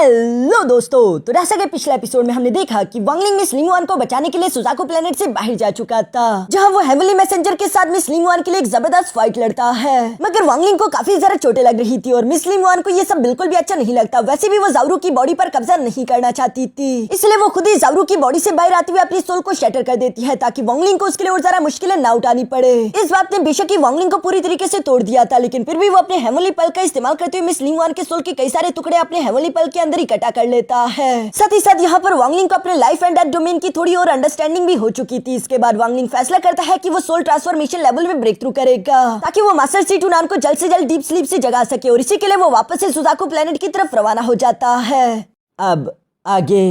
Hello दोस्तों, तो जैसा कि पिछले एपिसोड में हमने देखा कि वांगलिंग मिस लिंगवान को बचाने के लिए सुजाकू प्लेनेट से बाहर जा चुका था, जहां वो हेवनली मैसेंजर के साथ मिस लिंगवान के लिए एक जबरदस्त फाइट लड़ता है। मगर वांगलिंग को काफी ज्यादा चोटें लग रही थी और मिस लिंगवान को ये सब बिल्कुल भी अच्छा नहीं लगता। वैसे भी वो जावरू की बॉडी पर कब्जा नहीं करना चाहती थी, इसलिए वो खुद ही जावरू की बॉडी से बाहर आते हुए अपनी सोल को शटर कर देती है ताकि वांगलिंग को उसके लिए और ज्यादा मुश्किलें ना उठानी पड़े। इस बात ने बेशक ही वांगलिंग को पूरी तरीके से तोड़ दिया था, लेकिन फिर भी वो अपने हेवनली पल का इस्तेमाल करते हुए मिस लिंगवान के सोल के कई सारे टुकड़े अपने हेवनली पल के अंदर इकट्ठा कर लेता है। साथ ही साथ यहाँ पर वांगलिंग को अपने लाइफ एंड डेथ डोमेन की थोड़ी और अंडरस्टैंडिंग भी हो चुकी थी। इसके बाद वांगलिंग फैसला करता है कि वो सोल ट्रांसफॉर्मेशन लेवल में ब्रेक थ्रू करेगा ताकि वो मास्टर C2 को जल्द से जल्द डीप स्लीप से जगा सके, और इसी के लिए वो वापस से सुजाकू प्लेनेट की तरफ रवाना हो जाता है। अब आगे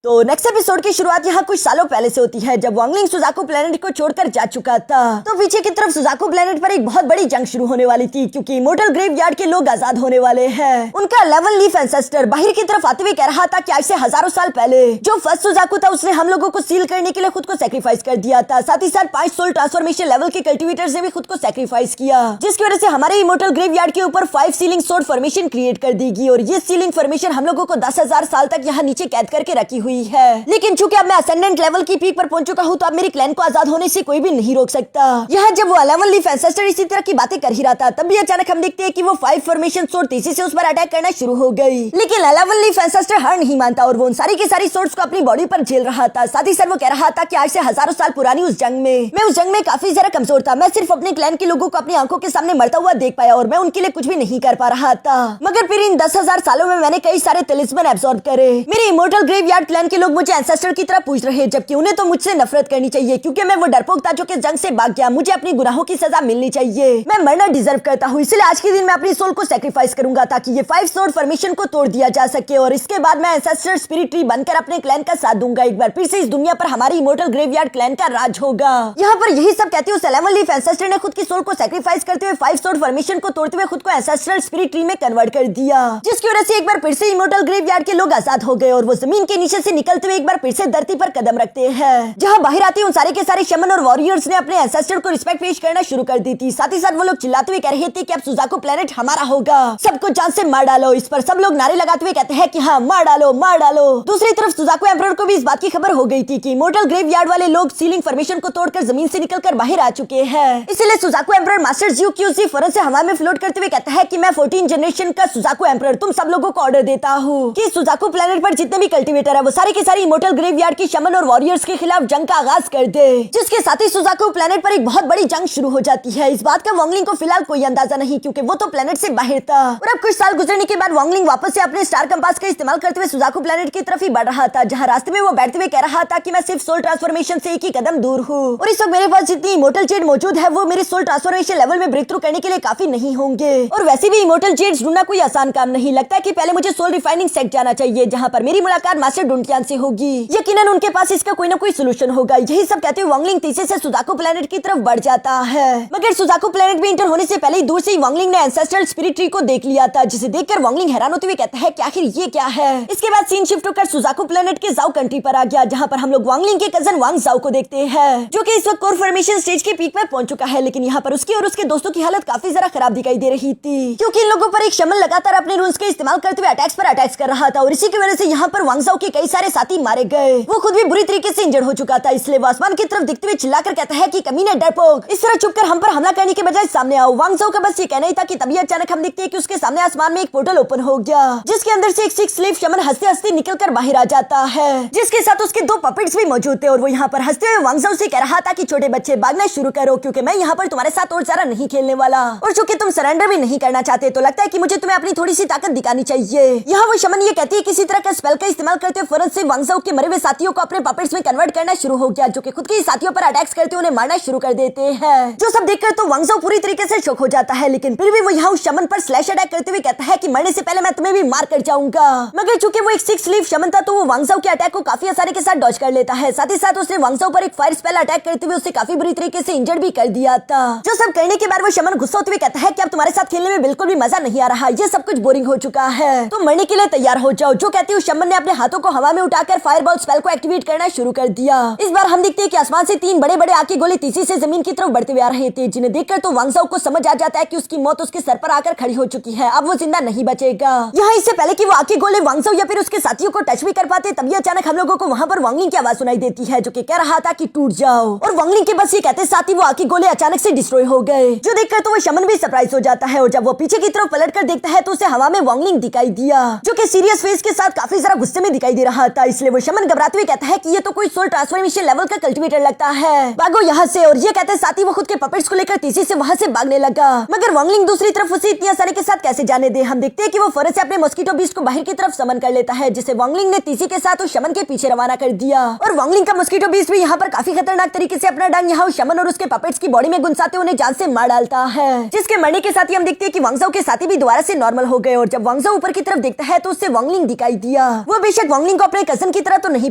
तो नेक्स्ट एपिसोड की शुरुआत यहाँ कुछ सालों पहले से होती है, जब वांगलिंग सुजाकू प्लेनेट को छोड़कर जा चुका था। तो पीछे की तरफ सुजाकू प्लेनेट पर एक बहुत बड़ी जंग शुरू होने वाली थी, क्योंकि इमोर्टल ग्रेवयार्ड के लोग आजाद होने वाले हैं। उनका 11 लीफ एंसेस्टर बाहर की तरफ आते हुए कह रहा था कि आज से हजारों साल पहले जो फर्स्ट सुजाकू था उसने हम लोगों को सील करने के लिए खुद को सेक्रीफाइस कर दिया था। साथ ही साथ 5 सोल ट्रांसफॉर्मेशन लेवल के कल्टिवेटर्स ने भी खुद को सेक्रीफाइस किया, जिसकी वजह से हमारे इमोर्टल ग्रेवयार्ड के ऊपर 5 सीलिंग सोर्ड फॉर्मेशन क्रिएट कर देगी, और ये सीलिंग फॉर्मेशन हम लोगों को 10,000 साल तक यहाँ नीचे कैद करके रखी हुई है। लेकिन चूंकि अब मैं असेंडेंट लेवल की पीक पर पहुंच चुका हूं, तो अब मेरी क्लैन को आजाद होने से कोई भी नहीं रोक सकता। यह जब वो 11 लीफ एंसेस्टर इसी तरह की बातें कर ही रहा था, तब भी अचानक हम देखते हैं कि वो 5 फॉर्मेशन सोर्ड तेजी से उस पर अटैक करना शुरू हो गई। लेकिन 11 लीफ एंसेस्टर हार नहीं मानता और वो उन सारी की सारी सोर्ड्स को अपनी बॉडी पर झेल रहा था। साथ ही साथ वो कह रहा था कि आज से हजारों साल पुरानी उस जंग में मैं उस जंग में काफी ज्यादा कमजोर था। मैं सिर्फ अपने क्लैन के लोगों को अपनी आंखों के सामने मरता हुआ देख पाया और मैं उनके लिए कुछ भी नहीं कर पा रहा था। मगर फिर इन 10,000 सालों में मैंने कई सारे तलिस्मन एब्सॉर्ब करे। मेरे इमोर्टल ग्रेवयार्ड क्लैन के लोग मुझे एंसेस्टर की तरह पूछ रहे, जबकि उन्हें तो मुझसे नफरत करनी चाहिए, क्योंकि मैं वो डरपोक था जो कि जंग से भाग गया। मुझे अपनी गुनाहों की सजा मिलनी चाहिए। मैं मरना डिजर्व करता हूँ, इसलिए आज के दिन मैं अपनी सोल को सैक्रिफाइस करूंगा ताकि ये 5 सोर्ड फॉर्मेशन को तोड़ दिया जा सके, और इसके बाद मैं एंसेस्टर स्पिरिट ट्री बनकर अपने क्लैन का साथ दूंगा। एक बार फिर से इस दुनिया पर हमारी इमोर्टल ग्रेवयार्ड क्लैन का राज होगा। यहाँ पर यही सब कहते हुए 11 लीफ एंसेस्टर ने खुद की सोल को सैक्रिफाइस करते हुए 5 सोर्ड फॉर्मेशन को तोड़ते हुए खुद को एंसेस्ट्रल स्पिरिट ट्री में कन्वर्ट कर दिया, जिसकी वजह से एक बार फिर से इमोर्टल ग्रेवयार्ड के लोग आजाद हो गए और वो जमीन के नीचे से निकलते हुए एक बार फिर से धरती पर कदम रखते हैं। जहां बाहर आते उन सारे के सारे शमन और वॉरियर्स ने अपने एंसेस्टर को रिस्पेक्ट पेश करना शुरू कर दी थी। साथ ही साथ वो लोग चिल्लाते हुए कह रहे थे कि अब सुजाकू प्लेनेट हमारा होगा, सबको जान से मार डालो। इस पर सब लोग नारे लगाते हुए कहते हैं कि हाँ, मार डालो, मार डालो। दूसरी तरफ सुजाकू एम्परर को भी इस बात की खबर हो गई थी कि इमोर्टल ग्रेवयार्ड वाले लोग सीलिंग फॉर्मेशन को तोड़कर जमीन से निकलकर बाहर आ चुके हैं। इसलिए सुजाकू एम्परर मास्टर जियो क्यूसी फौरन से हवा में फ्लोट करते हुए कहता है कि मैं 14 जनरेशन का सुजाकू एम्परर तुम सब लोगों को ऑर्डर देता हूँ कि सुजाकू प्लेनेट पर जितने भी कल्टिवेटर है वो सारे के सारे इमोर्टल ग्रेवयार्ड की शमन और वॉरियर्स के खिलाफ जंग का आगाज कर दे, जिसके साथ ही सुजाकू प्लेनेट पर एक बहुत बड़ी जंग शुरू हो जाती है। इस बात का वांगलिंग को फिलहाल कोई अंदाजा नहीं, क्योंकि वो तो प्लेनेट से बाहर था। और अब कुछ साल गुजरने के बाद वांगलिंग वापस से अपने स्टार कंपास का इस्तेमाल करते हुए सुजाकू प्लेनेट की तरफ ही बढ़ रहा था, जहां रास्ते में वो बैठते हुए कह रहा था कि मैं सिर्फ सोल ट्रांसफॉर्मेशन से एक ही कदम दूर हूँ, और इस वक्त मेरे पास जितनी इमोर्टल जेड मौजूद है वो मेरे सोल ट्रांसफॉर्मेशन लेवल में ब्रेक थ्रू करने के लिए काफी नहीं होंगे। और वैसे भी इमोर्टल जेड्स ढूंढना कोई आसान काम नहीं। लगता है कि पहले मुझे सोल रिफाइनिंग सेट जाना चाहिए, जहाँ पर मेरी मुलाकात मास्टर डुंटियान से होगी। यकीनन उनके पास इसका कोई ना कोई सोल्यूशन होगा। यही सब कहते हुए वांगलिंग तेजी से सुजाकू प्लेनेट की तरफ बढ़ जाता है। मगर सुजाकू प्लेनेट में इंटर होने से पहले ही दूर से ही वांगलिंग ने एंसेस्ट्रल स्पिरिट ट्री को देख लिया था, जिसे देखकर वांगलिंग हैरान होते हुए कहता है कि आखिर ये क्या है। इसके बाद सीन शिफ्ट होकर सुजाकू प्लेनेट के जाओ कंट्री पर आ गया, जहाँ पर हम लोग वांगलिंग के कजन वांग जाओ को देखते हैं, जो कि इस वक्त कोर फॉर्मेशन स्टेज के पीक पर पहुंच चुका है। लेकिन यहाँ पर उसकी और उसके दोस्तों की हालत काफी ज्यादा खराब दिखाई दे रही थी, क्योंकि इन लोगों पर एक शमन लगातार अपने रूल्स के इस्तेमाल करते हुए अटैक्स पर अटैक्स कर रहा था, और इसी की वजह से यहाँ पर वांग जाओ के कई सारे साथी मारे गए। वो खुद भी बुरी तरीके से इंजर्ड हो चुका था, इसलिए वो आसमान की तरफ दिखते हुए चिल्लाकर कहता है कि कमीने डरपोक, इस तरह चुपकर हम पर हमला करने के बजाय सामने आओ। वांग जाओ का बस ये कहना ही था कि तभी अचानक हम देखते हैं कि उसके सामने आसमान में एक पोर्टल ओपन हो गया, जिसके अंदर से एक 6 लीफ शमन हंसते हंसते निकलकर बाहर आ जाता है, जिसके साथ उसके 2 पपेट्स भी मौजूद थे। और वो यहाँ पर हंसते हुए वांग जाओ से कह रहा था कि छोटे बच्चे भागना शुरू करो, क्योंकि मैं यहाँ पर तुम्हारे साथ और ज्यादा नहीं खेलने वाला, और चूंकि तुम सरेंडर भी नहीं करना चाहते तो लगता है कि मुझे तुम्हें अपनी थोड़ी सी ताकत दिखानी चाहिए। यहाँ वो शमन ये कहती है किसी तरह का स्पेल का इस्तेमाल करते हुए फौरन से वांग जाओ के मरे हुए साथियों को अपने पपेट्स में कन्वर्ट करना शुरू हो गया, जो कि खुद के साथियों पर अटैक्स करते उन्हें मारना शुरू कर देते हैं। जो सब देखकर तो वांग जाओ पूरी तरीके से शॉक हो जाता है, लेकिन फिर भी वो यहाँ उस शमन पर स्लैश अटैक करते हुए कहता है कि मरने से पहले मैं तुम्हें भी मार कर जाऊंगा। मगर चूंकि वो एक 6 लीफ शमन था, तो वो वांग जाओ के अटैक को काफी आसानी के साथ डॉज कर लेता है। साथ ही साथ उसने वांग जाओ पर एक फायर स्पेल अटैक करते हुए उसे काफी बुरी तरीके से इंजर्ड भी कर दिया था। जो सब करने के बाद वो शमन गुस्सा होते हुए कहता है कि अब तुम्हारे साथ खेलने में बिल्कुल भी मजा नहीं आ रहा, ये सब कुछ बोरिंग हो चुका है, तो मरने के लिए तैयार हो जाओ। जो कहती है उस शमन ने अपने हाथों को हवा में उठाकर फायरबॉल स्पेल को एक्टिवेट करना शुरू कर दिया। इस बार हम देखते हैं कि आसमान से 3 बड़े बड़े आग के गोले तेजी से जमीन की तरफ बढ़ते हुए आ रहे थे, जिन्हें देखकर तो वांग जाओ को समझ आ जाता है कि उसकी मौत उसके सर पर आकर खड़ी हो चुकी है, अब वो जिंदा नहीं बचेगा। यहाँ इससे पहले कि वो आग के गोले वांग जाओ या फिर उसके साथियों को टच भी कर पाते, तभी अचानक हम लोगों को वहाँ पर वांगलिंग की आवाज सुनाई देती है, जो कि कह रहा था कि टूट जाओ। और वांगलिंग के बस ये कहते साथ ही वो आग के गोले अचानक से डिस्ट्रॉय हो गए, जो देखकर तो वो शमन भी सरप्राइज हो जाता है। और जब वो पीछे की तरफ पलट कर देखता है तो उसे हवा में वांगलिंग दिखाई दिया, जो कि सीरियस फेस के साथ काफी जरा गुस्से में दिखाई दे रहा था। इसलिए वो शमन घबराते हुए कहता है कि ये तो कोई सोल ट्रांसफॉर्मेशन लेवल का कल्टीवेटर लगता है, भागो यहाँ से। और ये कहते साथ ही वो खुद के पपेट्स को लेकर तेजी से वहाँ से भागने लगा। मगर वांगलिंग दूसरी तरफ उसे इतनी आसानी के साथ कैसे जाने दे। हम देखते हैं कि वो फौरन से अपने मॉस्किटो बीस्ट को बाहर की तरफ समन कर लेता है, जिसे वांगलिंग ने तेजी के साथ उस शमन के पीछे रवाना कर दिया। और वांगलिंग का मॉस्किटो बीस्ट भी यहाँ पर काफी खतरनाक तरीके से अपना डंग यहाँ शमन और उसके पपेट्स की बॉडी में गुंसाते उन्हें जान से मार डालता है, जिसके मरने के साथ ही हम देखते हैं कि वांग जाओ के साथी भी दोबारा से नॉर्मल हो गए। और जब वांग जाओ ऊपर की तरफ देखता है तो उससे वांगलिंग दिखाई दिया। वो बेशक वांगलिंग को अपने कजन की तरह तो नहीं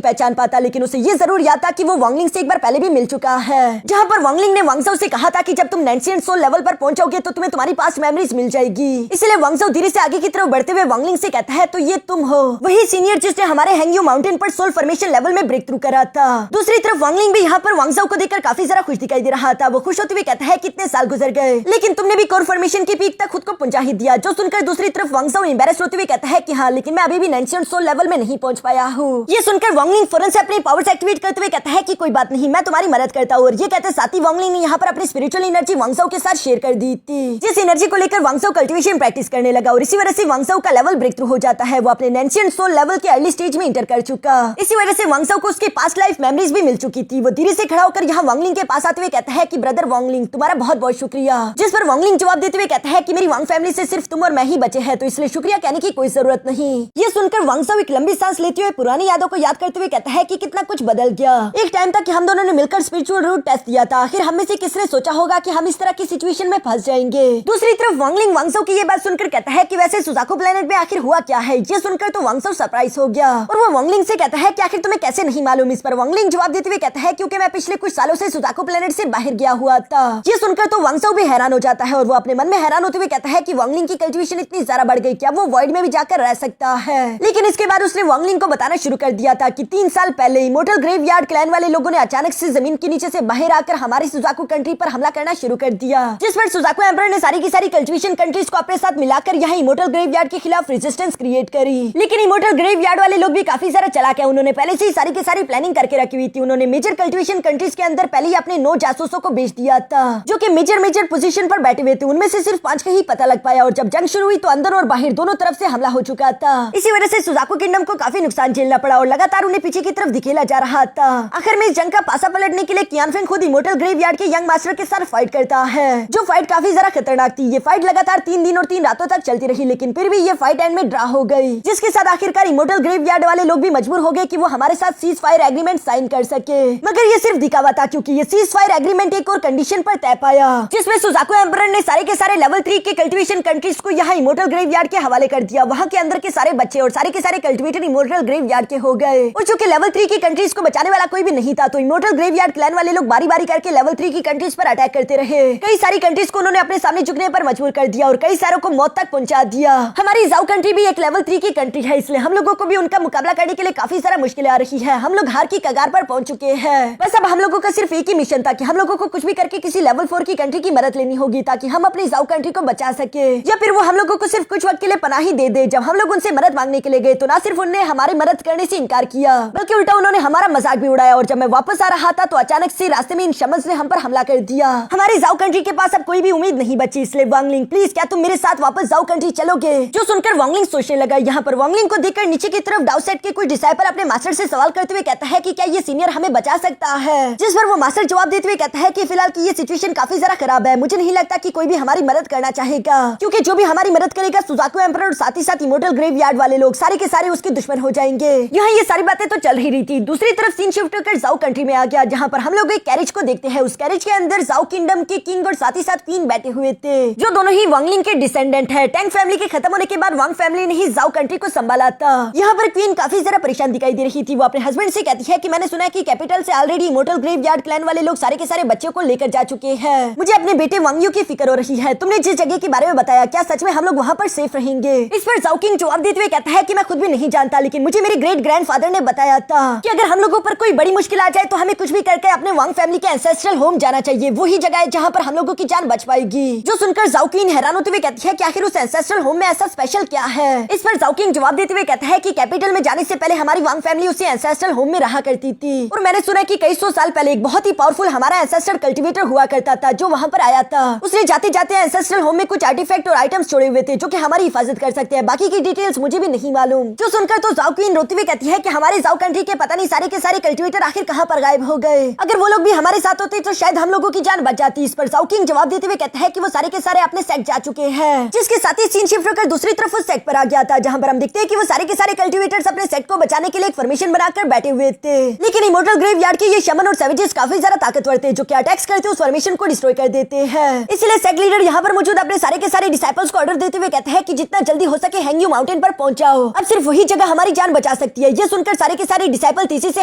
पहचान पाता, लेकिन उसे ये जरूर याद था कि वो वांगलिंग से एक बार पहले भी मिल चुका है, जहाँ पर वांगलिंग ने वांग जाओ से कहा था कि जब तुम एंशिएंट सोल लेवल पर पहुंचोगे तो तुम्हें तुम्हारी पास्ट मेमोरीज मिल जाएगी। इसलिए वांग जाओ धीरे से आगे की तरफ बढ़ते हुए वांगलिंग से कहता है तो ये तुम हो वही सीनियर जिसने हमारे हैंगयू माउंटेन पर सोल फॉर्मेशन लेवल में ब्रेक थ्रू करा था। दूसरी तरफ वांगलिंग भी यहाँ पर वांग जाओ को देखकर काफी जरा खुश दिखाई दे रहा था। वो खुश होते हुए कहता है कितने साल गुजर गए, लेकिन तुमने भी कोर फॉर्मेशन की पीक तक खुद को पहुंचा ही दिया, जो सुनकर दूसरी तरफ वांग जाओ एम्बैरेस होते हुए कहता है कि हाँ, लेकिन मैं अभी भी एंशिएंट सोल लेवल में नहीं पहुंच पाया हूँ। ये सुनकर वांगलिंग फौरन से अपने पावर्स एक्टिवेट करते हुए कहता है कि कोई बात नहीं, मैं तुम्हारी मदद करता हूँ। और ये कहते साथ ही वांगलिंग ने यहाँ पर अपनी स्पिरिचुअल एनर्जी वांग जाओ के साथ शेयर कर दी थी, जिस एनर्जी को लेकर वांग जाओ कल्टीवेशन प्रैक्टिस करने लगा। और इसी वजह से वांग जाओ का लेवल ब्रेक थ्रू हो जाता है, वो अपने एंशिएंट सोल लेवल के अर्ली स्टेज में इंटर कर चुका। इसी वजह से वांग जाओ को उसके पास्ट लाइफ मेमोरीज भी मिल चुकी थी। वो धीरे से खड़ा होकर यहाँ वांगलिंग के पास आते हुए कहता है कि ब्रदर वांगलिंग, तुम्हारा बहुत बहुत शुक्रिया। जिस पर वांगलिंग जवाब देते हुए कहता है कि मेरी वांग फैमिली से सिर्फ तुम और मैं ही बचे हैं, तो इसलिए शुक्रिया कहने की कोई जरूरत नहीं। ये सुनकर वांग जाओ एक लंबी सांस लेते हुए पुरानी यादों को याद करते हुए कहता है कि कितना कुछ बदल गया। एक टाइम तक हम दोनों ने मिलकर स्पिरिचुअल रूट टेस्ट दिया था, आखिर हम में से किसने सोचा होगा कि हम इस तरह की सिचुएशन में फंस जाएंगे। दूसरी तरफ वांगलिंग वांग जाओ की ये बात सुनकर कहता है कि वैसे सुजाकू प्लेनेट में आखिर हुआ क्या है। ये सुनकर तो वांग जाओ सरप्राइज हो गया और वो वांगलिंग से कहता है कि आखिर तुम्हें कैसे नहीं मालूम। इस पर वांगलिंग जवाब देते हुए कहता है क्योंकि मैं पिछले कुछ सालों से सुजाकू प्लेनेट से बाहर गया हुआ था। ये सुनकर तो वांग जाओ भी हैरान हो जाता है और वो अपने मन में हैरान होते हुए कहता है कि वांगलिंग की कल्टीवेशन इतनी ज्यादा बढ़ गई, क्या वो वॉइड में भी जाकर रह सकता है। लेकिन इसके बाद उसने वांगलिंग को बताना शुरू कर दिया था कि 3 साल पहले इमोर्टल ग्रेवयार्ड क्लैन वाले लोगों ने अचानक से जमीन के नीचे से बाहर आकर हमारी सुजाकू कंट्री पर हमला करना शुरू कर दिया, जिस पर सुजाकू एम्परर ने सारी की सारी कल्टीवेशन कंट्रीज को अपने साथ मिलाकर यहाँ इमोर्टल ग्रेवयार्ड के खिलाफ रेजिस्टेंस क्रिएट करी। लेकिन इमोर्टल ग्रेवयार्ड वाले लोग भी काफी सारा चालाक है, उन्होंने पहले से ही सारी की सारी प्लानिंग करके रखी हुई थी। उन्होंने मेजर कल्टीवेशन कंट्रीज के अंदर पहले ही अपने 9 जासूसों को भेज दिया था, जो कि मेजर पोजीशन पर बैठे हुए थे। उनमें से सिर्फ 5 का ही पता लग पाया और जब जंग शुरू हुई तो अंदर और बाहर दोनों तरफ से हमला हो चुका था। इसी वजह से सुजाकू किंगडम को काफी नुकसान झेलना पड़ा और लगातार उन्हें पीछे की तरफ धकेला जा रहा था। आखिर में इस जंग का पासा पलटने के लिए कियानफेंग खुद इमोर्टल ग्रेवयार्ड के यंग मास्टर के साथ फाइट करता है, जो फाइट काफी जरा खतरनाक थी। ये फाइट लगातार 3 दिन और 3 रातों तक चलती रही, लेकिन फिर भी ये फाइट एंड में ड्रा हो गई, जिसके साथ आखिरकार इमोर्टल ग्रेवयार्ड वाले लोग भी मजबूर हो गए कि वो हमारे साथ सीज फायर एग्रीमेंट साइन कर सके। मगर ये सिर्फ दिखावा था, क्योंकि ये सीज फायर एग्रीमेंट एक और कंडीशन पर तय पाया, जिसमें सुजाकू एम्परर ने सारे के सारे लेवल 3 के कल्टीवेशन कंट्रीज को यहाँ इमोर्टल ग्रेवयार्ड के हवाले कर दिया। वहाँ के अंदर के सारे बच्चे और सारे के सारे कल्टीवेटर इमोर्टल ग्रेवयार्ड के हो गए। और चूंकि लेवल 3 की कंट्रीज को बचाने वाला कोई भी नहीं था, तो इमोर्टल ग्रेवयार्ड क्लैन वाले लोग बारी बारी करके लेवल 3 की कंट्रीज पर अटैक करते रहे। कई सारी कंट्रीज को उन्होंने अपने सामने झुकने पर मजबूर कर दिया और कई सारों को मौत तक पहुंचा दिया। हमारी जाओ कंट्री भी एक लेवल 3 की कंट्री है, इसलिए हम लोगों को भी उनका मुकाबला करने के लिए काफी सारा मुश्किलें आ रही है। हम लोग हार की कगार पर पहुंच चुके हैं। बस अब हम लोगों का सिर्फ एक ही मिशन था कि हम लोगों को कुछ भी करके किसी लेवल 4 की कंट्री की मदद लेनी होगी, ताकि हम अपनी जाओ कंट्री को बचा सके, या फिर वो हम लोगों को सिर्फ कुछ वक्त के लिए पनाह ही दे दे। जब हम लोग उनसे मदद मांगने के लिए गए तो ना सिर्फ उन्होंने हमारी मदद करने से इनकार किया, बल्कि उल्टा उन्होंने हमारा मजाक भी उड़ाया। और जब मैं वापस आ रहा था तो अचानक से रास्ते में इन शमस ने हम पर हमला कर दिया। हमारी जाओ कंट्री के पास अब कोई भी उम्मीद नहीं बची, इसलिए वांगलिंग प्लीज क्या तुम मेरे साथ वापस जाओ कंट्री चलोगे? जो सुनकर वांगलिंग सोचने लगा। यहाँ पर वांगलिंग को देखकर नीचे की तरफ डाउ सेट के कुछ डिसाइपल अपने मास्टर से सवाल करते हुए कहता है कि क्या ये सीनियर हमें बचा सकता है? जिस पर वो मास्टर जवाब देते हुए कहता है कि फिलहाल की ये सिचुएशन काफी जरा खराब है, मुझे नहीं लगता कि कोई भी हमारी मदद करना चाहेगा, क्योंकि जो भी हमारी मदद करेगा सुजाकू एम्परर और साथ ही साथ इमोर्टल ग्रेवयार्ड वाले लोग सारे के सारे उसके दुश्मन हो जाएंगे। यहाँ ये सारी बातें तो चल ही रही थी। दूसरी तरफ सीन शिफ्ट होकर जाओ कंट्री में आ गया, जहाँ पर हम लोग एक कैरेज को देखते हैं। उस कैरेज के अंदर जाओ किंगडम के किंग और साथ ही साथ क्वीन बैठे हुए थे, जो दोनों ही वांगलिंग के डिसेंडेंट है। टैंग फैमिली के खत्म होने के बाद वांग फैमिली ने ही जाओ कंट्री को संभाला था। यहाँ पर क्वीन काफी जरा परेशान दिखाई दे रही थी। वो अपने हस्बैंड से कहती है कि मैंने सुना है कि कैपिटल से ऑलरेडी इमोर्टल ग्रेवयार्ड क्लैन वाले लोग सारे के सारे बच्चों को लेकर जा चुके हैं। मुझे अपने बेटे वांगयू की फिक्र हो रही है। तुमने जिस जगह के बारे में बताया, क्या सच में हम लोग वहाँ पर सेफ रहेंगे? इस पर जाओ किंग जवाब देते हुए कहता है कि मैं खुद भी नहीं जानता, लेकिन मुझे मेरे मेरे ग्रेट ग्रैंडफादर ने बताया था कि अगर हम लोगों पर कोई बड़ी मुश्किल आ जाए तो हमें कुछ भी करके अपने वांग फैमिली के एंसेस्ट्रल होम जाना चाहिए। वही जगह है जहाँ पर हम लोगों की जान बच पाएगी। जो सुनकर जाओ क्वीन हैरान होते हुए कहती है कि आखिर उस एंसेस्ट्रल होम में ऐसा स्पेशल क्या है। इस पर जाओ किंग जवाब देते हुए कहता है कि कैपिटल में जाने से पहले हमारी वांग फैमिली उसी एंसेस्ट्रल होम में रहा करती थी और मैंने सुना कि कई सौ साल पहले एक बहुत ही पावरफुल हमारा एंसेस्ट्रल कल्टीवेटर हुआ करता था जो वहाँ पर आया था। उसने जाते जाते एंसेस्ट्रल होम में कुछ आर्टिफैक्ट और आइटम्स छोड़े हुए थे जो कि हमारी हिफाजत कर सकते हैं। बाकी की डिटेल्स मुझे भी नहीं मालूम। जो सुनकर तो जाओ क्वीन रोती हुई कहती है कि हमारे जाओ कंट्री के पता नहीं सारे के सारे कल्टीवेटर आखिर कहाँ पर गायब हो गए। अगर वो लोग भी हमारे साथ होते तो शायद हम लोगों की जान बच जाती। इस पर जाओ किंग जवाब देते हुए कहता है कि वो सारे के सारे अपने सेट जा चुके हैं, जिसके साथ ही सीन शिफ्ट होकर दूसरी तरफ उस सेट पर आ गया था जहाँ पर हम देखते हैं कि वो सारे के सारे कल्टीवेटर्स अपने सेट को बचाने के लिए एक फॉर्मेशन बनाकर बैठे हुए थे। लेकिन इमोर्टल ग्रेवयार्ड के ये शमन और सैवेजेस काफी ज्यादा ताकतवर थे जो कि अटैक्स करते उस फॉर्मेशन को डिस्ट्रॉय कर देते हैं। इसलिए सेट लीडर यहाँ पर मौजूद अपने सारे के सारे डिसाइपल्स को ऑर्डर देते हुए कहता है कि जितना जल्दी हो सके हैंग्यू माउंटेन पर पहुंच जाओ। अब सिर्फ वही जगह हमारी जान बचा सकती है। ये सुनकर सारे के सारे डिसाइपल तेजी से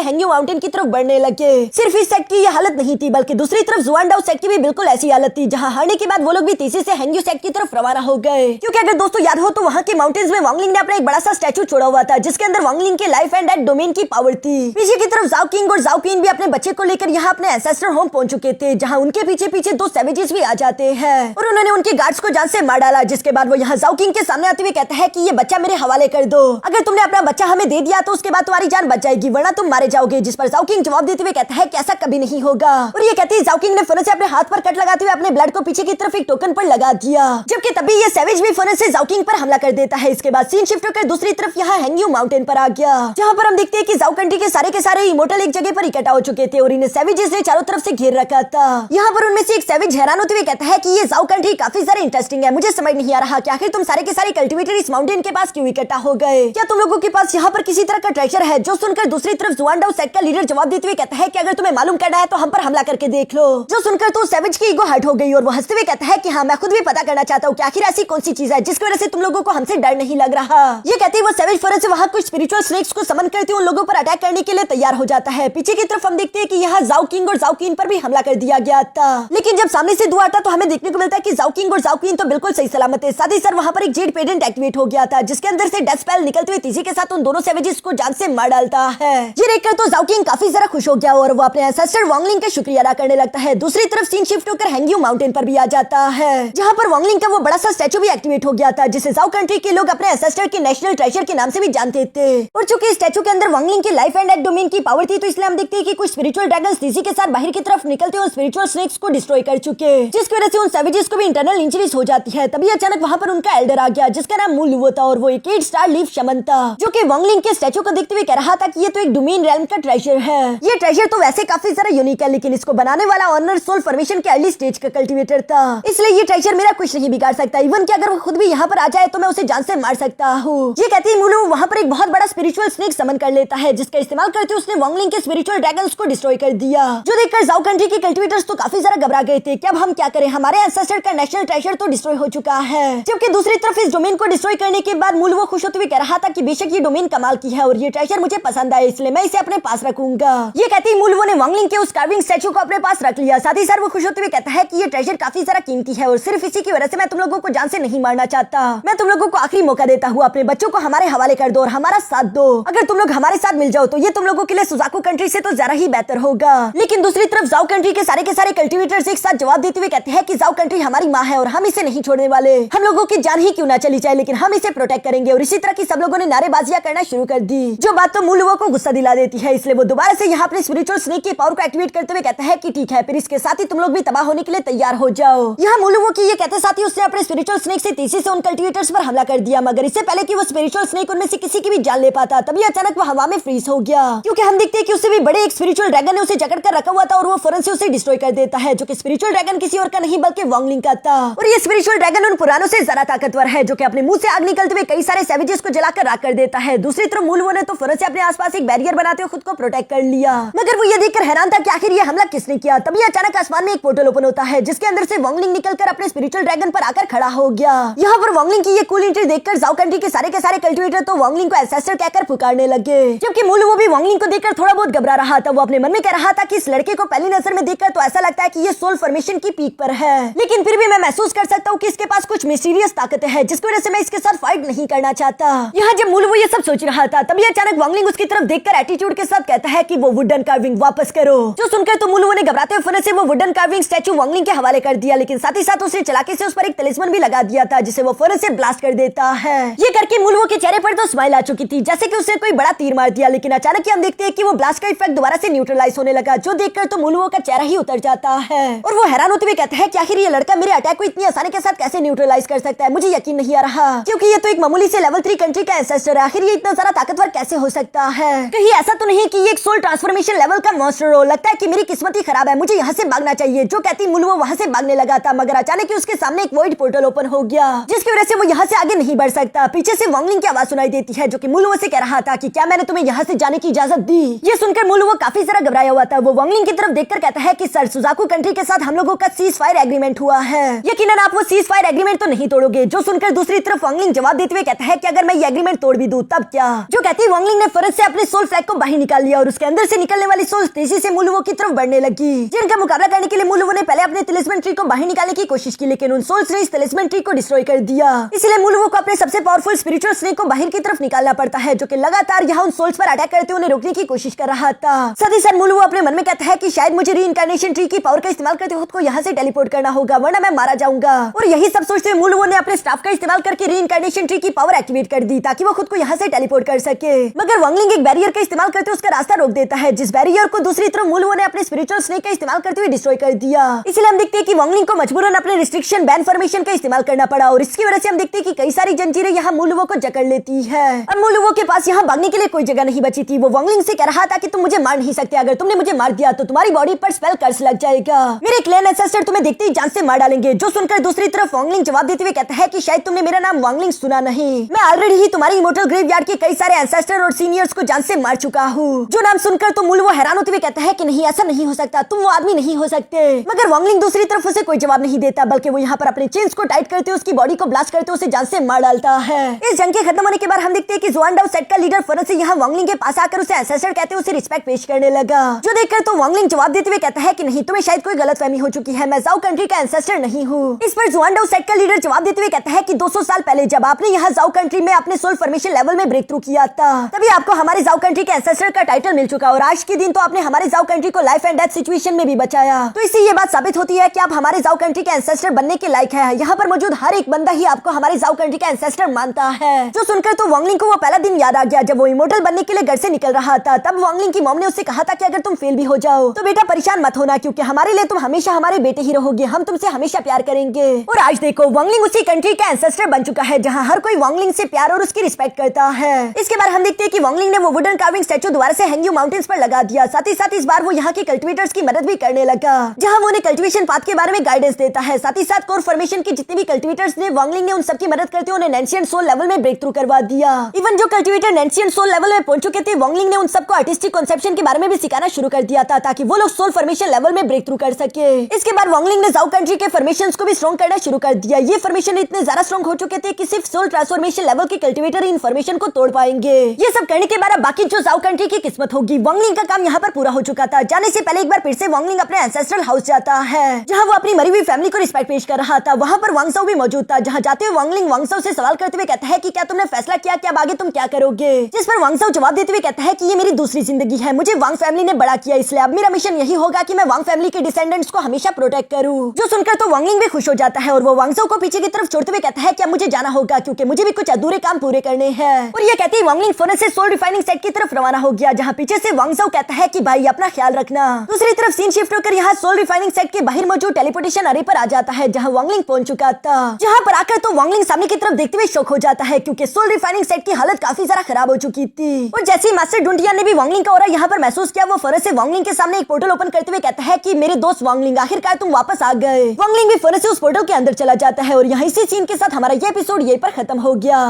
हैंग्यू माउंटेन की तरफ बढ़ने लगे। सिर्फ इस सेट की ये हालत नहीं थी बल्कि दूसरी तरफ जुआनडाओ सेट की भी बिल्कुल ऐसी हालत थी जहाँ हारने के बाद वो लोग भी तेजी से हैंग्यू सेट की तरफ रवाना हो गए। क्योंकि अगर दोस्तों याद हो तो वहाँ के माउंटेन्स में वांगलिंग ने अपना एक बड़ा सा स्टैचू छोड़ा हुआ था जिसके अंदर वांगलिंग के लाइफ एंड डेथ डोमेन की पावर थी। पीछे की तरफ जाओ किंग और जाओ क्वीन भी अपने बच्चे को लेकर यहाँ अपने एंसेस्टर होम पहुंच चुके थे जहाँ उनके पीछे पीछे दो सैवेजेस भी आ जाते हैं और उन्होंने उनके गार्ड्स को जान से मार डाला। जिसके बाद वो यहाँ जाओ किंग के सामने आते हुए कहता है कि ये बच्चा मेरे हवाले कर दो। अगर तुमने अपना बच्चा हमें दे दिया तो उसके बाद तुम्हारी जान बच जाएगी वरना तुम मारे जाओगे। जिस पर जाओ किंग जवाब देते हुए कहता है कि ऐसा कभी नहीं होगा। और ये कहती है जाओ किंग ने फुरन से अपने हाथ पर कट लगाते हुए अपने ब्लड को पीछे की तरफ एक टोकन पर लगा दिया। जबकि तभी ये सैवेज भी फुरन से जाओ किंग पर हमला कर देता है। इसके बाद सीन शिफ्ट होकर दूसरी तरफ यहाँ हैंग्यू माउंटेन पर आ गया जहाँ पर हम देखते हैं कि जाओ कंट्री के सारे इमोर्टल एक जगह पर इकट्ठा हो चुके थे और इन्हें सैवेजेस ने चारों तरफ से घेर रखा था। यहाँ पर उनमें से एक सैवेज हैरान होते हुए कहता है कि ये जाओ कंट्री काफी ज्यादा इंटरेस्टिंग है। मुझे समझ नहीं आ रहा कि आखिर तुम सारे के सारे कल्टीवेटर इस माउंटेन के पास क्यों इकट्ठा हो गए। क्या तुम लोगों के पास यहाँ पर किसी तरह का ट्रेजर है। जो सुनकर दूसरी तरफ जुआनडाओ सेट का लीडर जवाब देते हुए कहता है कि अगर तुम्हें मालूम करना है तो हम पर हमला करके देख लो। जो सुनकर तो सैवेज की ईगो हर्ट हो गई और वो हंसते हुए कहता है कि हाँ मैं खुद भी पता करना चाहता हूँ कि आखिर ऐसी कौन सी चीज है जिसकी वजह से तुम लोगों को हमसे डर नहीं लग रहा। ये कहते ही वो सैवेज फौरन से वहाँ कुछ स्पिरिचुअल स्नेक्स को समन करते उन लोगों पर अटैक करने के लिए तैयार हो जाता है। पीछे की तरफ हम देखते हैं कि यहाँ जाओ किंग और जाओ क्वीन पर भी हमला कर दिया गया था। लेकिन जब सामने से दुआ आता तो हमें देखने को मिलता है कि जाओ किंग और जाओ क्वीन तो बिल्कुल सही सलामत है। साथ ही सर वहाँ पर एक जेड पेडेंट एक्टिवेट हो गया था जिसके अंदर से डेथ स्पेल निकलते हुए तेजी के साथ उन दोनों सैवेजेस को जान से मार डालता है। ये देखकर तो जाओ किंग काफी ज्यादा खुश हो गया और वो अपने एंसेस्टर वांगलिंग का शुक्रिया अदा करने लगता है। दूसरी तरफ सीन शिफ्ट होकर हैंग्यू माउंटेन पर भी आ जाता है जहाँ पर वांगलिंग का वो बड़ा सा स्टैचू भी एक्टिवेट हो गया था जिसे जाओ कंट्री के लोग अपने एंसेस्टर के नेशनल ट्रेजर के नाम से भी जानते थे। और चूंकि स्टैचू के अंदर वांगलिंग की लाइफ एंड डेथ डोमेन की पावर थी तो इसलिए हम देखते हैं कि कुछ स्पिरिचुअल ड्रैगन्स तेजी के साथ बाहर की तरफ निकलते और स्पिरिचुअल स्नेक्स को डिस्ट्रॉय कर चुके जिसकी वजह से उन सैवेजेस को भी इंटरनल इंजरीज हो जाती है। तभी अचानक वहाँ पर उनका एल्डर आ गया जिसका नाम मूलवो था और वो एक 8 स्टार लीफ शमन था जो कि वांगलिंग के स्टैचू को देखते हुए कह रहा था कि ये तो एक डोमेन रेल्म का ट्रेजर है। ये ट्रेजर तो वैसे काफी ज्यादा यूनिक है लेकिन इसको बनाने वाला ऑनर सोल फॉर्मेशन के अर्ली स्टेज का कल्टीवेटर था इसलिए ये ट्रेजर मेरा कुछ नहीं बिगाड़ सकता। इवन कि अगर वो खुद भी यहाँ पर आ जाए तो मैं उसे जान से मार सकता हूँ। ये कहती है मूलवो वहाँ पर एक बहुत बड़ा स्पिरिचुअल स्नेक समन कर लेता है जिसका इस्तेमाल करते उसने वांगलिंग के स्पिरिचुअल ड्रैगन्स को डिस्ट्रॉय कर दिया। जो देखकर जाओ कंट्री के कल्टीवेटर्स तो काफी ज्यादा घबरा गए थे कि अब हम क्या करें, हमारे एंसेस्टर का नेशनल ट्रेजर तो डिस्ट्रॉय हो चुका है। जबकि दूसरी तरफ इस डोमेन को डिस्ट्रॉय करने के बाद मूलवो खुश होते हुए कह रहा था कि बेशक ये डोमेन कमाल की है और ये ट्रेजर मुझे पसंद आया इसलिए मैं इसे अपने पास रखूंगा। ये कहती मूलवो ने वांगलिंग के उस कार्विंग स्टैचू को अपने पास रख लिया। साथ ही साथ वो खुश होते हुए कहता है कि ये ट्रेजर काफी ज्यादा कीमती है और सिर्फ इसी की वजह से मैं तुम लोगों को जान से नहीं मारना चाहता। मैं तुम लोगों को आखिरी मौका देता हूँ, अपने बच्चों को हमारे हवाले कर दो और हमारा साथ दो। अगर तुम लोग हमारे साथ मिल जाओ तो ये तुम लोगों के लिए सुजाकू कंट्री से तो ज्यादा ही बेहतर होगा। लेकिन दूसरी तरफ जाओ कंट्री के सारे कल्टीवेटर्स एक साथ जवाब देते हुए कहते हैं कि जाओ कंट्री हमारी माँ है और हम इसे नहीं छोड़ने वाले। हम लोगों की जान ही क्यों ना चली जाए लेकिन हम इसे प्रोटेक्ट करेंगे। और इसी तरह की सब लोगों ने नारेबाजियां करना शुरू कर दी जो बात तो मूलवो को गुस्सा दिला देती है। इसलिए वो दोबारा से यहाँ अपने स्पिरिचुअल स्नेक की पावर को एक्टिवेट करते हुए कहता है कि ठीक है फिर इसके साथ ही तुम लोग भी तबाह होने के लिए तैयार हो जाओ। यहाँ मूलवो की ये कहते साथ ही उसने अपने स्पिरिचुअल स्नेक से तेजी से उन कल्टीवेटर्स पर हमला कर दिया मगर इससे पहले कि वो स्पिरिचुअल स्नेक उनमें से किसी की भी जान ले पाता तभी अचानक वो हवा में फ्रीज हो गया क्योंकि हम देखते हैं कि उससे भी बड़े एक स्पिरिचुअल ड्रैगन ने उसे जकड़ कर रखा हुआ था और वो फौरन से उसे डिस्ट्रॉय कर देता है जो कि स्पिरिचुअल ड्रैगन किसी और का नहीं बल्कि वांगलिंग का था। और ये स्पिरिचुअल ड्रैगन उन पुरानों से ज्यादा ताकतवर है जो कि अपने मुंह से आग निकलते हुए कई सारे सैवेजेस को जलाकर राख कर देता है। दूसरी तरफ मूलवो ने तो फौरन से अपने आसपास एक बैरियर बनाते हुए खुद को प्रोटेक्ट कर लिया मगर वो ये देखकर हैरान था कि आखिर ये हमला किसने किया। तभी अचानक आसमान में एक पोर्टल ओपन होता है जिसके अंदर से वांगलिंग निकलकर अपने स्पिरिचुअल ड्रैगन पर आकर खड़ा हो गया। यहाँ पर वांगलिंग की ये कूल एंट्री देखकर जाओ कंट्री के सारे कल्टीवेटर तो वांगलिंग को एंसेस्टर कहकर पुकारने लगे जबकि मूलवो भी वांगलिंग को देखकर थोड़ा बहुत घबरा रहा था। वो अपने मन में कह रहा था कि इस लड़के को पहली नजर में देखकर तो ऐसा लगता है कि ये सोल फॉर्मेशन की पीक पर है लेकिन फिर भी मैं महसूस कर सकता हूँ कि इसके पास कुछ मिस्टीरियस ताकतें हैं जिसकी वजह से मैं इसके साथ फाइट नहीं करना चाहता। यहाँ जब मूलवो ये सब सोच रहा रहा था तभी अचानक वांगलिंग उसकी तरफ देखकर एटीट्यूड के साथ कहता है कि वो वुडन कार्विंग वापस करो। जो सुनकर तो मुलुओं ने घबराते हुए फौरन से वो वुडन कार्विंग स्टैचू वांगलिंग के हवाले कर दिया, लेकिन साथ ही साथ उसने चालाकी से उस पर एक तलिस्मन भी लगा दिया था जिसे वो फौरन से ब्लास्ट कर देता है। ये करके मुलुओं के चेहरे पर तो स्माइल आ चुकी थी जैसे कि उसने कोई बड़ा तीर मार दिया, लेकिन अचानक हम देखते हैं कि वो ब्लास्ट का इफेक्ट दोबारा से न्यूट्रलाइज होने लगा, जो देखकर तो मुलुओं का चेहरा ही उतर जाता है और वो हैरान होते हुए कहता है कि आखिर ये लड़का मेरे अटैक को इतनी आसानी के साथ कैसे न्यूट्रलाइज कर सकता है। मुझे यकीन नहीं आ रहा क्योंकि ये तो एक मामूली से लेवल 3 कंट्री का एंसेस्टर है, आखिर ये इतना सारा ताकतवर कैसे हो सकता है। कहीं ऐसा तो नहीं कि ये एक सोल ट्रांसफॉर्मेशन लेवल का मॉन्स्टर हो। लगता है कि मेरी किस्मत ही खराब है, मुझे यहाँ से भागना चाहिए। जो कहती मुलुओं वहाँ से भागने लगा था, मगर अचानक ही उसके सामने एक वॉइड पोर्टल ओपन हो गया जिसकी वजह से वो यहाँ से आगे नहीं बढ़ सकता। पीछे से वांगलिंग की आवाज सुनाई देती है जो कि मुलुओं से कह रहा था कि क्या मैंने तुम्हें यहाँ से जाने की इजाजत दी। ये सुनकर मुलुओं काफी सारा घबराया हुआ था। वो वांगलिंग की तरफ देखकर कहता है कि सर, सुजाकू कंट्री के साथ हम लोगों का सीज फायर एग्रीमेंट हुआ है, यकीनन आप वो सीज फायर एग्रीमेंट तो नहीं तोड़ोगे। जो सुनकर दूसरी तरफ वांगलिंग जवाब देते हुए कहता है कि अगर मैं ये एग्रीमेंट तोड़ भी दूं तब क्या। जो कहती वांगलिंग ने फौरन से अपने सोल फ्लैग को बाहर निकाल लिया और उसके अंदर से निकलने वाली सोल तेजी से मुलुओं की तरफ बढ़ने लगी, जिनका मुकाबला करने के लिए मुलुओं ने पहले अपने तिलिस्मन ट्री को बाहर निकालने की कोशिश की, लेकिन उन सोल्स ने इस तिलिस्मन ट्री को डिस्ट्रॉय कर दिया। इसलिए मुलुओं को अपने सबसे पावरफुल स्पिरिचुअल स्नेक को बाहर की तरफ निकालना पड़ता है, जो कि लगातार यहाँ उन सोल्स पर अटैक करते उन्हें रोकने की कोशिश कर रहा था। साथ ही साथ मुलुओं अपने मन में कहता है कि शायद मुझे रीइंकार्नेशन ट्री की पावर का इस्तेमाल करते खुद को यहाँ से टेलीपोर्ट करना होगा, वरना मैं मारा जाऊंगा। और यही सब सोचते हुए मुलुओं ने अपने स्टाफ का इस्तेमाल करके रीइंकार्नेशन ट्री की पावर एक्टिवेट कर दी ताकि वो खुद को यहाँ से टेलीपोर्ट कर सके। मगर वांगलिंग एक बैरियर का इस्तेमाल करते उसका रास्ता रोक देता है, जिस बैरियर को दूसरी तरफ मुलुओं ने अपने स्पिरिचुअल स्नेक का इस्तेमाल करते हुए डिस्ट्रॉय कर दिया। इसलिए हम देखते हैं कि वांगलिंग को मजबूरन अपने रिस्ट्रिक्शन बैन फॉर्मेशन का इस्तेमाल करना पड़ा और इसकी वजह से हम देखते हैं कि कई सारी जंजीरें यहाँ मुलुओं को जकड़ लेती है। अब मुलुओं के पास यहाँ भागने के लिए कोई जगह नहीं बची थी। वो वांगलिंग से कह रहा था कि तुम मुझे मार नहीं सकते, अगर तुमने मुझे मार दिया तो तुम्हारी बॉडी पर स्पेल कर्स लग जाएगा, मेरे क्लैन एंसेस्टर तुम्हें देखते ही जान से मार डालेंगे। जो सुनकर दूसरी तरफ वांगलिंग जवाब देते हुए कहता है कि शायद तुमने मेरा नाम वांगलिंग सुना नहीं, मैं ऑलरेडी ही तुम्हारी इमोर्टल ग्रेवयार्ड के कई सारे एंसेस्टर और सीनियर्स को जान से मार चुका हूँ। जो नाम सुनकर तो मुलुओं हैरान होते हुए कहता है कि नहीं, ऐसा नहीं हो सकता, तुम वो आदमी नहीं हो सकते। मगर वांगलिंग दूसरी तरफ उसे कोई जवाब नहीं देता, बल्कि वो यहाँ पर अपने चेन्स को टाइट करते उसकी बॉडी को ब्लास्ट करते उसे जान से मार डालता है। इस जंग के खत्म होने के बाद हम देखते हैं कि जुआनडाओ सेट का लीडर फौरन से यहाँ वांगलिंग के पास आकर उसे एंसेस्टर कहते उसे रिस्पेक्ट पेश करने लगा। जो देखकर तो वांगलिंग जवाब देते हुए कहता है कि नहीं, तुम्हें शायद कोई गलतफहमी हो चुकी है, मैं जाओ कंट्री का एंसेस्टर नहीं हूँ। इस पर जुआनडाओ सेट का लीडर जवाब देते हुए कहता है कि 200 साल पहले जब आपने यहाँ जाओ कंट्री में अपने सोल फॉर्मेशन लेवल में ब्रेक थ्रू किया था, तभी आपको हमारे जाओ कंट्री के एंसेस्टर का टाइटल मिल चुका और आज के दिन तो आपने हमारे जाओ कंट्री को लाइफ एंड डेथ सिचुएशन में भी बचाया। तो इससे ये बात साबित होती है कि आप हमारे जाओ कंट्री के एंसेस्टर बनने के लायक है। यहाँ पर मौजूद हर एक बंदा ही आपको हमारे जाओ कंट्री का एंसेस्टर मानता है। जो सुनकर तो वांगलिंग को वो पहला दिन याद आ गया जब वो इमोर्टल बनने के लिए घर से निकल रहा था। तब वांगलिंग की मॉम ने उससे कहा था कि अगर तुम फेल भी हो जाओ तो बेटा परेशान मत होना, क्योंकि हमारे लिए तुम हमेशा हमारे बेटे ही रहोगे, हम तुमसे हमेशा प्यार करेंगे। और आज देखो वांगलिंग उसी कंट्री का एंसेस्टर बन चुका है जहाँ हर कोई वांगलिंग से प्यार और उसकी रिस्पेक्ट करता है। इसके बाद हम देखते हैं कि वांगलिंग ने वो वुडन कार्विंग स्टैचू दोबारा से हैंग्यू माउंटेन्स पर लगा दिया। साथ ही साथ इस बार वो यहाँ के कल्टिवेटर्स की मदद भी करने लगा, जहाँ वो उन्हें कल्टिवेशन पाथ के बारे में गाइडेंस देता है। साथ ही साथ कोर फॉर्मेशन के जितने भी कल्टिवेटर्स ने वांगलिंग ने उन सबकी मदद करते हुए उन्हें नेंशियंट सोल लेवल में ब्रेक थ्रू करवा दिया। इवन जो कल्टिवेटर नेंशियंट सोल लेवल में पहुंच चुके थे, वांगलिंग ने उन सबको आर्टिस्टिक कॉन्सेप्शन के बारे में भी सिखाना शुरू कर दिया था ताकि वो लोग सोल फॉर्मेशन लेवल में ब्रेक थ्रू कर सके। इसके बाद वांगलिंग ने जाओ कंट्री के फॉर्मेशंस को भी स्ट्रॉन्ग करना शुरू कर दिया। ये फॉर्मेशन इतने ज्यादा स्ट्रॉन्ग हो चुके थे कि सिर्फ सोल ट्रांसफॉर्मेशन लेवल के कल्टिवेटर इन फॉर्मेशन को तोड़ पाएंगे। ये सब करने के बाद बाकी जो जाओ कंट्री की किस्मत होगी, वांगलिंग का काम यहाँ पर पूरा हो चुका था। जाने से पहले एक बार फिर से वांगलिंग अपने एंसेस्ट्रल हाउस जाता है, जहाँ वो अपनी मरी हुई फैमिली को रिस्पेक्ट पेश कर रहा था। वहाँ पर वांगसाओ भी मौजूद था, जहाँ जाते हुए वांगलिंग वांगसाओ से सवाल करते हुए कहता है कि क्या तुमने फैसला किया कि अब आगे तुम क्या करोगे। जिस पर वांगसाओ जवाब देते हुए कहता है कि ये मेरी दूसरी जिंदगी है, मुझे वांग फैमिली ने बड़ा किया, इसलिए अब मेरा मिशन यही होगा कि मैं वांग फैमिली के डिसेंडेंट्स को हमेशा प्रोटेक्ट करूं। जो सुनकर तो वांगलिंग भी खुश हो जाता है और वो वांगसाओ को पीछे की तरफ छोड़ते हुए कहता है कि अब मुझे जाना होगा क्योंकि मुझे भी कुछ अधूरे काम पूरे करने हैं। और ये कहते ही वांगलिंग फौरन से सोल रिफाइनिंग सेट की तरफ रवाना हो गया, जहाँ पीछे से वांगसाओ कहता है कि भाई अपना ख्याल रखना। दूसरी तरफ सीन शिफ्ट होकर यहाँ सोल रिफाइनिंग सेट के बाहर मौजूद टेलीपोर्टेशन अरे पर आ जाता है, जहाँ वांगलिंग पहुंच चुका था। जहाँ पर आकर तो वांगलिंग सामने की तरफ देखते हुए शॉक हो जाता है क्योंकि सोल रिफाइनिंग सेट की हालत काफी ज्यादा खराब हो चुकी थी। और जैसे ही मास्टर डुंटिया ने भी वांगलिंग का ऑरा यहाँ पर महसूस किया, वो फौरन से वांगलिंग के सामने एक पोर्टल ओपन करते हुए कहता है कि मेरे दोस्त वांगलिंग, आखिरकार तुम वापस आ गए। वांगलिंग भी फौरन से उस पोर्टल के अंदर चला जाता है और यहाँ इसी सीन के साथ हमारा ये एपिसोड यहीं पर खत्म हो गया।